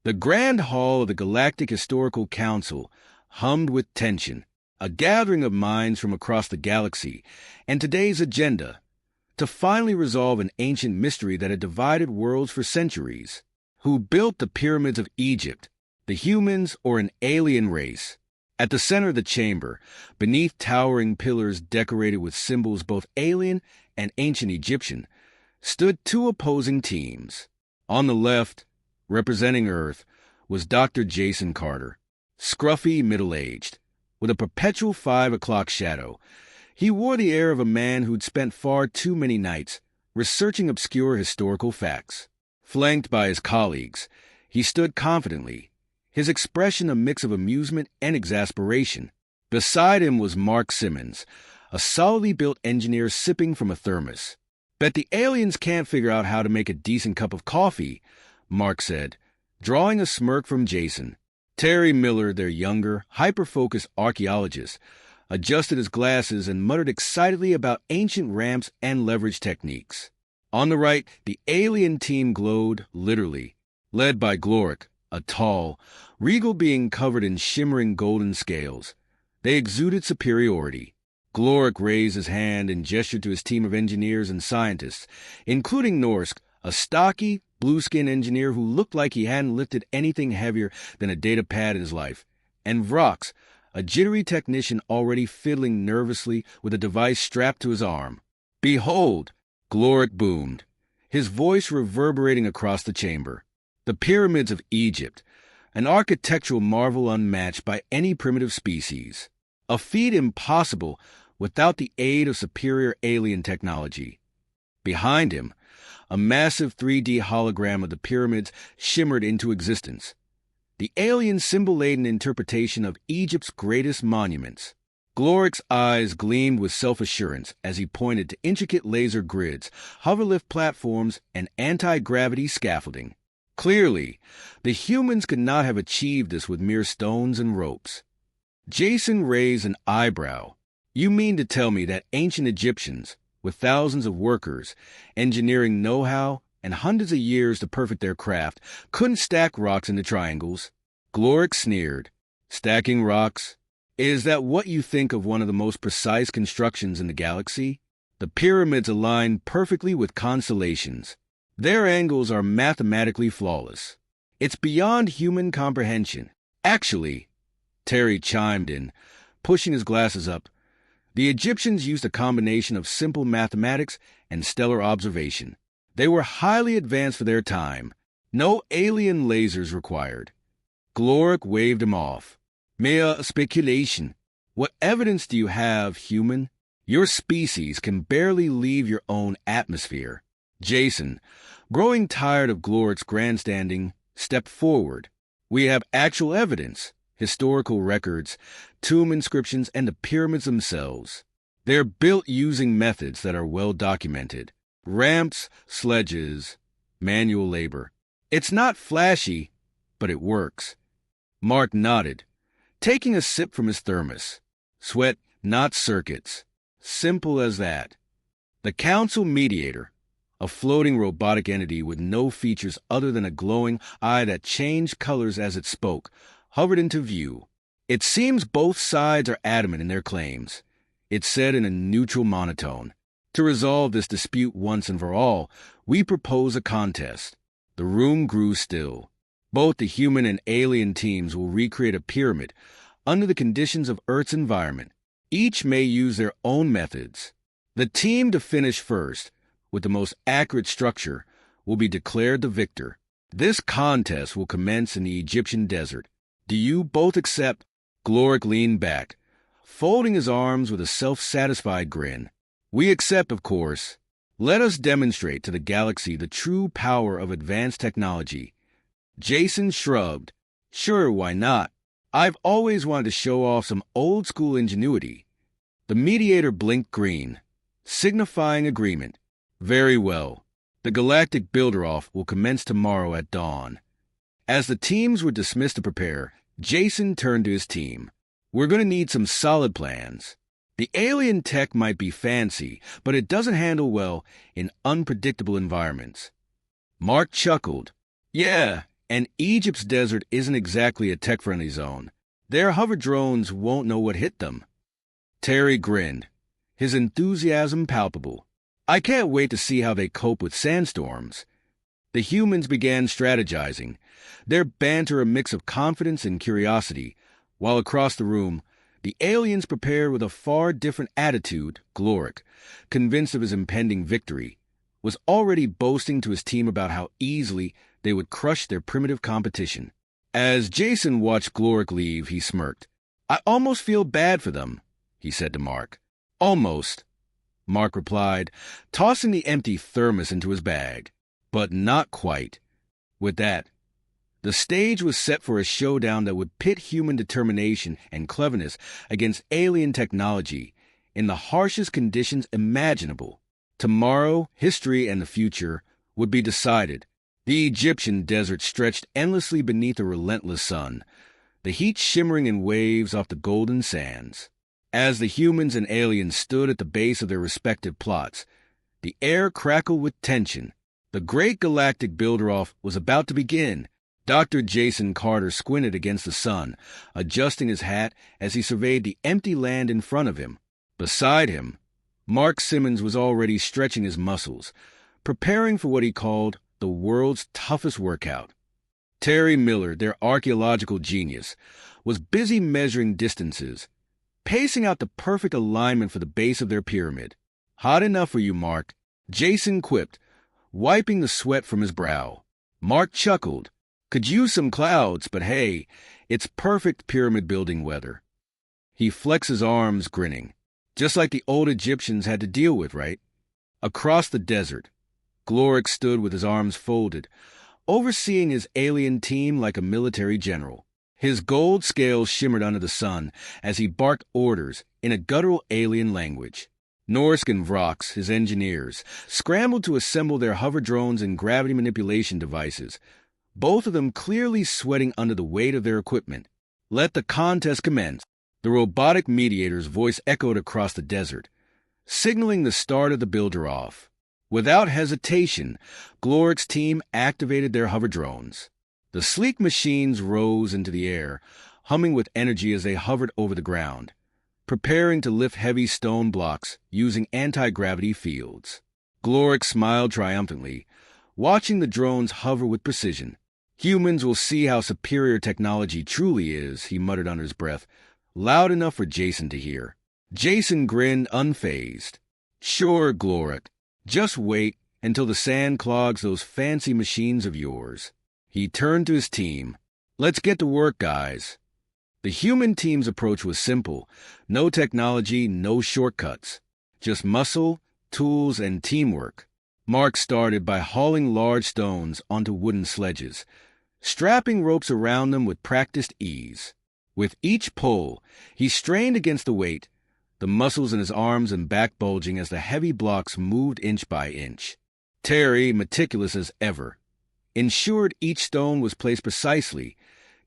The grand hall of the Galactic Historical Council hummed with tension, a gathering of minds from across the galaxy, and today's agenda, to finally resolve an ancient mystery that had divided worlds for centuries. Who built the pyramids of Egypt, the humans or an alien race? At the center of the chamber, beneath towering pillars decorated with symbols both alien and ancient Egyptian, stood two opposing teams. On the left, representing Earth, was Dr. Jason Carter, scruffy, middle-aged, with a perpetual 5 o'clock shadow. He wore the air of a man who'd spent far too many nights researching obscure historical facts. Flanked by his colleagues, he stood confidently, his expression a mix of amusement and exasperation. Beside him was Mark Simmons, a solidly built engineer sipping from a thermos. "Bet the aliens can't figure out how to make a decent cup of coffee," Mark said, drawing a smirk from Jason. Terry Miller, their younger, hyper-focused archaeologist, adjusted his glasses and muttered excitedly about ancient ramps and leverage techniques. On the right, the alien team glowed, literally, led by Gloric, a tall, regal being covered in shimmering golden scales. They exuded superiority. Gloric raised his hand and gestured to his team of engineers and scientists, including Norsk, a stocky, blue-skinned engineer who looked like he hadn't lifted anything heavier than a data pad in his life, and Vrox, a jittery technician already fiddling nervously with a device strapped to his arm. "Behold!" Gloric boomed, his voice reverberating across the chamber. "The pyramids of Egypt, an architectural marvel unmatched by any primitive species. A feat impossible without the aid of superior alien technology." Behind him, a massive 3D hologram of the pyramids shimmered into existence, the alien symbol-laden interpretation of Egypt's greatest monuments. Gloric's eyes gleamed with self-assurance as he pointed to intricate laser grids, hoverlift platforms, and anti-gravity scaffolding. Clearly, the humans could not have achieved this with mere stones and ropes. Jason raised an eyebrow. "You mean to tell me that ancient Egyptians, with thousands of workers, engineering know-how, and hundreds of years to perfect their craft, couldn't stack rocks into triangles?" Gloric sneered. "Stacking rocks? Is that what you think of one of the most precise constructions in the galaxy? The pyramids align perfectly with constellations. Their angles are mathematically flawless. It's beyond human comprehension. Actually," Terry chimed in, pushing his glasses up, "the Egyptians used a combination of simple mathematics and stellar observation. They were highly advanced for their time. No alien lasers required." Gloric waved him off. "Mere speculation. What evidence do you have, human? Your species can barely leave your own atmosphere." Jason, growing tired of Gloric's grandstanding, stepped forward. "We have actual evidence, historical records, tomb inscriptions, and the pyramids themselves. They're built using methods that are well documented. Ramps, sledges, manual labor. It's not flashy, but it works." Mark nodded, taking a sip from his thermos. "Sweat, not circuits. Simple as that." The council mediator, a floating robotic entity with no features other than a glowing eye that changed colors as it spoke, hovered into view. "It seems both sides are adamant in their claims," it said in a neutral monotone. "To resolve this dispute once and for all, we propose a contest." The room grew still. Both the human and alien teams will recreate a pyramid under the conditions of Earth's environment. Each may use their own methods. The team to finish first, with the most accurate structure, will be declared the victor. This contest will commence in the Egyptian desert. Do you both accept?" Gloric leaned back, folding his arms with a self-satisfied grin. "We accept, of course. Let us demonstrate to the galaxy the true power of advanced technology." Jason shrugged. "Sure, why not? I've always wanted to show off some old-school ingenuity." The mediator blinked green, signifying agreement. "Very well. The Galactic Builder-Off will commence tomorrow at dawn." As the teams were dismissed to prepare, Jason turned to his team. "We're going to need some solid plans. The alien tech might be fancy, but it doesn't handle well in unpredictable environments." Mark chuckled. "Yeah, And Egypt's desert isn't exactly a tech-friendly zone. Their hover drones won't know what hit them. Terry grinned, his enthusiasm palpable. I can't wait to see how they cope with sandstorms. The humans began strategizing, their banter a mix of confidence and curiosity, while across the room, the aliens prepared with a far different attitude. Gloric, convinced of his impending victory, was already boasting to his team about how easily they would crush their primitive competition. As Jason watched Gloric leave, he smirked. I almost feel bad for them, he said to Mark. Almost, Mark replied, tossing the empty thermos into his bag. But not quite. With that, the stage was set for a showdown that would pit human determination and cleverness against alien technology in the harshest conditions imaginable. Tomorrow, history and the future would be decided. The Egyptian desert stretched endlessly beneath a relentless sun, the heat shimmering in waves off the golden sands. As the humans and aliens stood at the base of their respective plots, the air crackled with tension. The great galactic build-off was about to begin. Dr. Jason Carter squinted against the sun, adjusting his hat as he surveyed the empty land in front of him. Beside him, Mark Simmons was already stretching his muscles, preparing for what he called the world's toughest workout. Terry Miller, their archaeological genius, was busy measuring distances, pacing out the perfect alignment for the base of their pyramid. Hot enough for you, Mark, Jason quipped, wiping the sweat from his brow. Mark chuckled. Could use some clouds, but hey, it's perfect pyramid-building weather. He flexed his arms, grinning. Just like the old Egyptians had to deal with, right? Across the desert, Gloric stood with his arms folded, overseeing his alien team like a military general. His gold scales shimmered under the sun as he barked orders in a guttural alien language. Norsk and Vrox, his engineers, scrambled to assemble their hover drones and gravity manipulation devices, both of them clearly sweating under the weight of their equipment. Let the contest commence. The robotic mediator's voice echoed across the desert, signaling the start of the builder-off. Without hesitation, Gloric's team activated their hover drones. The sleek machines rose into the air, humming with energy as they hovered over the ground, preparing to lift heavy stone blocks using anti-gravity fields. Gloric smiled triumphantly, watching the drones hover with precision. Humans will see how superior technology truly is, he muttered under his breath, loud enough for Jason to hear. Jason grinned unfazed. Sure, Gloric. Just wait until the sand clogs those fancy machines of yours. He turned to his team. Let's get to work, guys. The human team's approach was simple. No technology, no shortcuts. Just muscle, tools, and teamwork. Mark started by hauling large stones onto wooden sledges, strapping ropes around them with practiced ease. With each pull, he strained against the weight, the muscles in his arms and back bulging as the heavy blocks moved inch by inch. Terry, meticulous as ever, ensured each stone was placed precisely,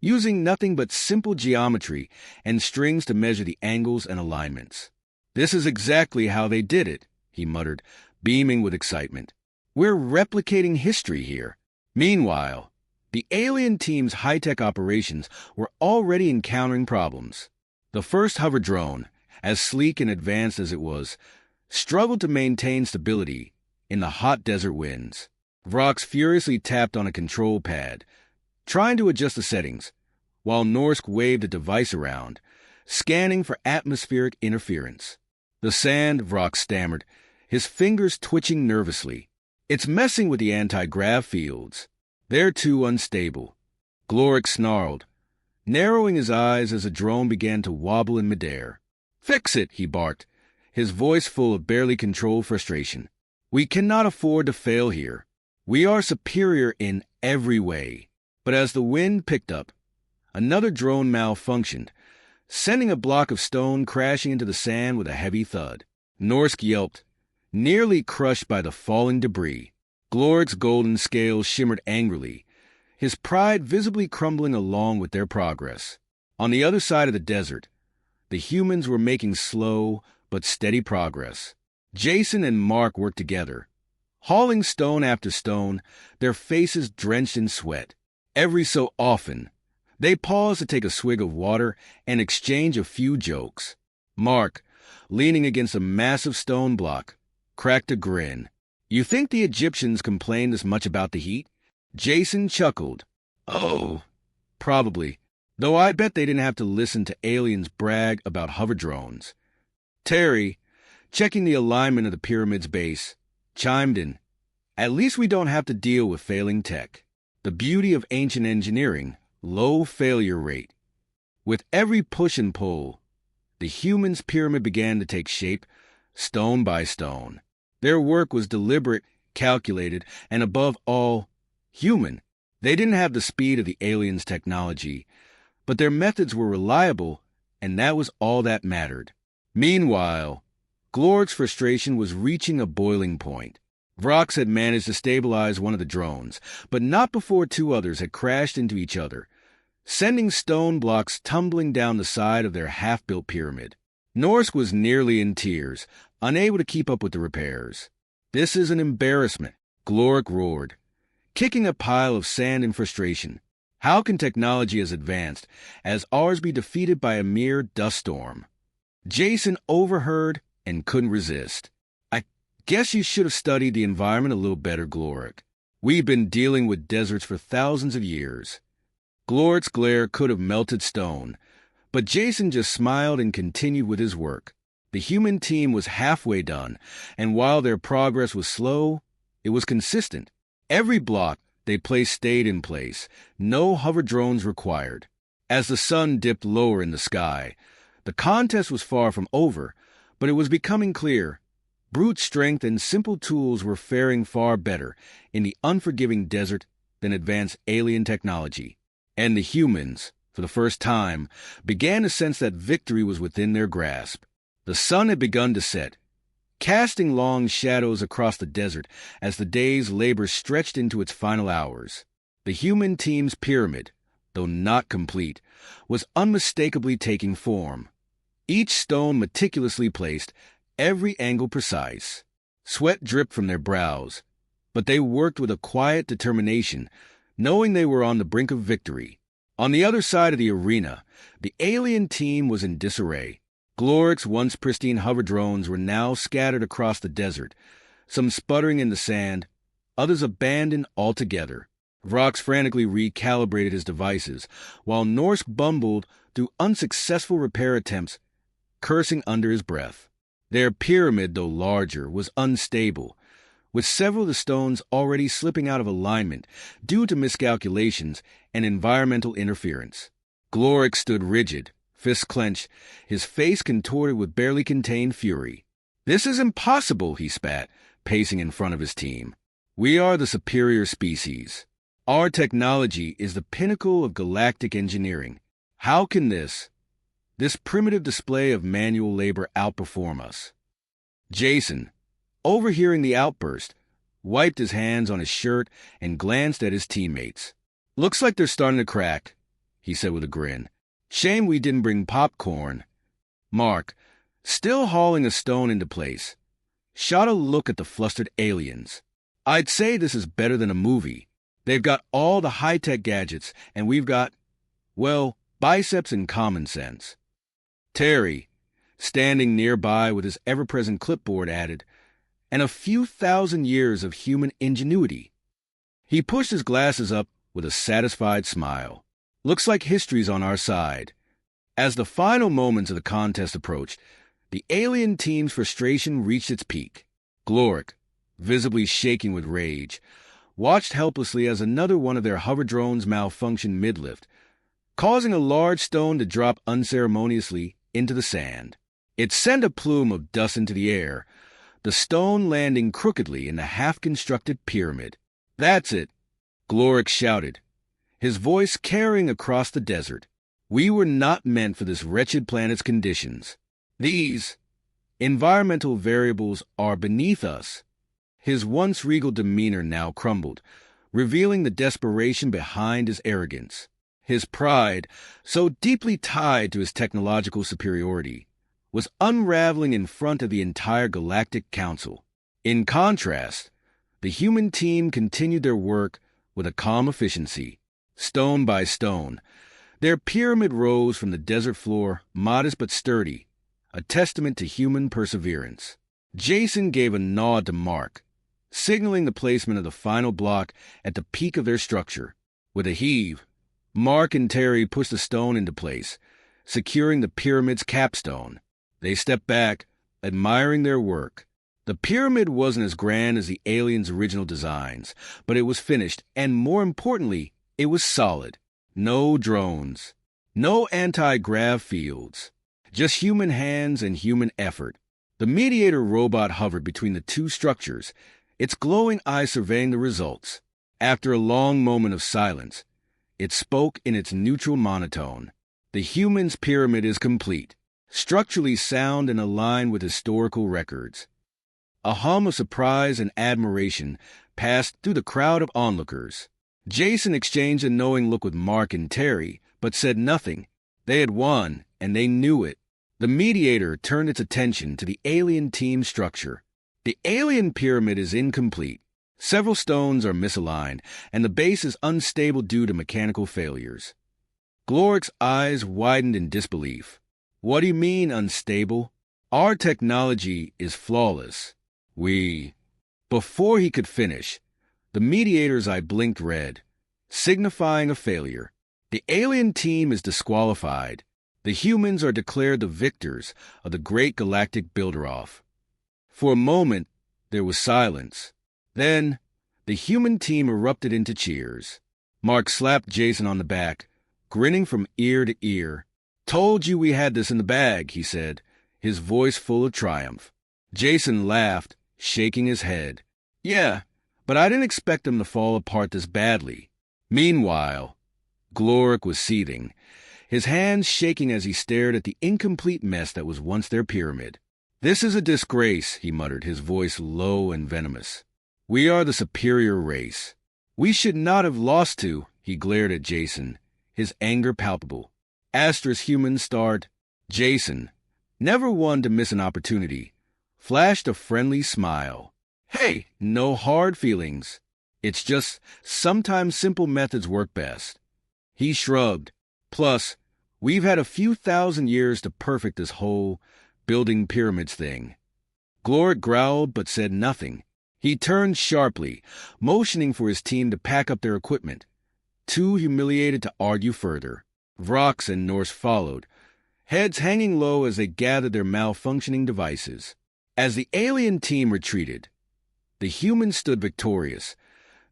using nothing but simple geometry and strings to measure the angles and alignments. This is exactly how they did it, he muttered, beaming with excitement. We're replicating history here. Meanwhile, the alien team's high-tech operations were already encountering problems. The first hover drone, as sleek and advanced as it was, struggled to maintain stability in the hot desert winds. Vrox furiously tapped on a control pad, trying to adjust the settings, while Norsk waved a device around, scanning for atmospheric interference. The sand, Vrox stammered, his fingers twitching nervously. It's messing with the anti-grav fields. They're too unstable. Gloric snarled, narrowing his eyes as the drone began to wobble in midair. Fix it, he barked, his voice full of barely controlled frustration. We cannot afford to fail here. We are superior in every way. But as the wind picked up, another drone malfunctioned, sending a block of stone crashing into the sand with a heavy thud. Norsk yelped, nearly crushed by the falling debris. Gloric's golden scales shimmered angrily, his pride visibly crumbling along with their progress. On the other side of the desert, the humans were making slow but steady progress. Jason and Mark worked together, hauling stone after stone, their faces drenched in sweat. Every so often, they paused to take a swig of water and exchange a few jokes. Mark, leaning against a massive stone block, cracked a grin. "You think the Egyptians complained this much about the heat?" Jason chuckled. "Oh, probably. Though I bet they didn't have to listen to aliens brag about hover drones." Terry, checking the alignment of the pyramid's base, chimed in. "At least we don't have to deal with failing tech. The beauty of ancient engineering, low failure rate." With every push and pull, the humans' pyramid began to take shape, stone by stone. Their work was deliberate, calculated, and above all, human. They didn't have the speed of the aliens' technology, but their methods were reliable, and that was all that mattered. Meanwhile, Glorik's frustration was reaching a boiling point. Vrox had managed to stabilize one of the drones, but not before two others had crashed into each other, sending stone blocks tumbling down the side of their half-built pyramid. Norsk was nearly in tears, unable to keep up with the repairs. "This is an embarrassment," Glorik roared, kicking a pile of sand in frustration. "How can technology as advanced as ours be defeated by a mere dust storm?" Jason overheard and couldn't resist. "I guess you should have studied the environment a little better, Glorik. We've been dealing with deserts for thousands of years." Glorik's glare could have melted stone, but Jason just smiled and continued with his work. The human team was halfway done, and while their progress was slow, it was consistent. Every block they placed stayed in place, no hover drones required. As the sun dipped lower in the sky, the contest was far from over, but it was becoming clear. Brute strength and simple tools were faring far better in the unforgiving desert than advanced alien technology. And the humans, for the first time, began to sense that victory was within their grasp. The sun had begun to set, casting long shadows across the desert as the day's labor stretched into its final hours. The human team's pyramid, though not complete, was unmistakably taking form. Each stone meticulously placed, every angle precise. Sweat dripped from their brows, but they worked with a quiet determination, knowing they were on the brink of victory. On the other side of the arena, the alien team was in disarray. Glorik's once pristine hover drones were now scattered across the desert, some sputtering in the sand, others abandoned altogether. Vrox frantically recalibrated his devices, while Norsk bumbled through unsuccessful repair attempts, cursing under his breath. Their pyramid, though larger, was unstable, with several of the stones already slipping out of alignment due to miscalculations and environmental interference. Glorik stood rigid, fists clenched, his face contorted with barely contained fury. "This is impossible," he spat, pacing in front of his team. "We are the superior species. Our technology is the pinnacle of galactic engineering. How can this primitive display of manual labor outperform us?" Jason, overhearing the outburst, wiped his hands on his shirt and glanced at his teammates. "Looks like they're starting to crack," he said with a grin. "Shame we didn't bring popcorn." Mark, still hauling a stone into place, shot a look at the flustered aliens. "I'd say this is better than a movie. They've got all the high-tech gadgets, and we've got, well, biceps and common sense." Terry, standing nearby with his ever-present clipboard, added, "and a few thousand years of human ingenuity." He pushed his glasses up with a satisfied smile. "Looks like history's on our side." As the final moments of the contest approached, the alien team's frustration reached its peak. Glorik, visibly shaking with rage, watched helplessly as another one of their hover drones malfunctioned mid-lift, causing a large stone to drop unceremoniously into the sand. It sent a plume of dust into the air, the stone landing crookedly in the half-constructed pyramid. "That's it," Glorik shouted, his voice carrying across the desert. "We were not meant for this wretched planet's conditions. These environmental variables are beneath us." His once regal demeanor now crumbled, revealing the desperation behind his arrogance. His pride, so deeply tied to his technological superiority, was unraveling in front of the entire Galactic Council. In contrast, the human team continued their work with a calm efficiency. Stone by stone, their pyramid rose from the desert floor, modest but sturdy, a testament to human perseverance. Jason gave a nod to Mark, signaling the placement of the final block at the peak of their structure. With a heave, Mark and Terry pushed the stone into place, securing the pyramid's capstone. They stepped back, admiring their work. The pyramid wasn't as grand as the aliens' original designs, but it was finished, and more importantly, it was solid. No drones, no anti-grav fields, just human hands and human effort. The mediator robot hovered between the two structures, its glowing eyes surveying the results. After a long moment of silence, it spoke in its neutral monotone. The human's pyramid is complete, structurally sound and aligned with historical records. A hum of surprise and admiration passed through the crowd of onlookers. Jason exchanged a knowing look with Mark and Terry, but said nothing. They had won, and they knew it. The mediator turned its attention to the alien team structure. The alien pyramid is incomplete. Several stones are misaligned, and the base is unstable due to mechanical failures. Gloric's eyes widened in disbelief. What do you mean, unstable? Our technology is flawless. Before he could finish, the mediator's eye blinked red, signifying a failure. The alien team is disqualified. The humans are declared the victors of the great galactic builder-off. For a moment, there was silence. Then, the human team erupted into cheers. Mark slapped Jason on the back, grinning from ear to ear. "Told you we had this in the bag," he said, his voice full of triumph. Jason laughed, shaking his head. "Yeah, but I didn't expect them to fall apart this badly." Meanwhile, Gloric was seething, his hands shaking as he stared at the incomplete mess that was once their pyramid. "This is a disgrace," he muttered, his voice low and venomous. "We are the superior race. We should not have lost to," he glared at Jason, his anger palpable. Astra's human starred. Jason, never one to miss an opportunity, flashed a friendly smile. "Hey, no hard feelings. It's just sometimes simple methods work best." He shrugged. "Plus, we've had a few thousand years to perfect this whole building pyramids thing." Gloric growled but said nothing. He turned sharply, motioning for his team to pack up their equipment. Too humiliated to argue further, Vrox and Norse followed, heads hanging low as they gathered their malfunctioning devices. As the alien team retreated, the humans stood victorious,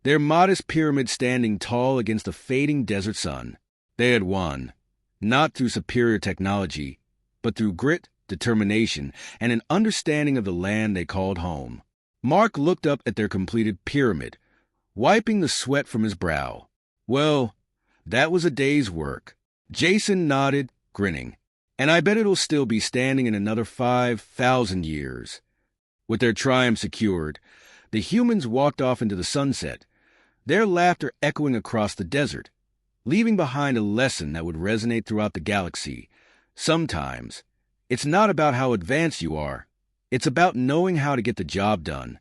their modest pyramid standing tall against the fading desert sun. They had won, not through superior technology, but through grit, determination, and an understanding of the land they called home. Mark looked up at their completed pyramid, wiping the sweat from his brow. "Well, that was a day's work." Jason nodded, grinning. "And I bet it'll still be standing in another 5,000 years. With their triumph secured, the humans walked off into the sunset, their laughter echoing across the desert, leaving behind a lesson that would resonate throughout the galaxy. Sometimes, it's not about how advanced you are. It's about knowing how to get the job done.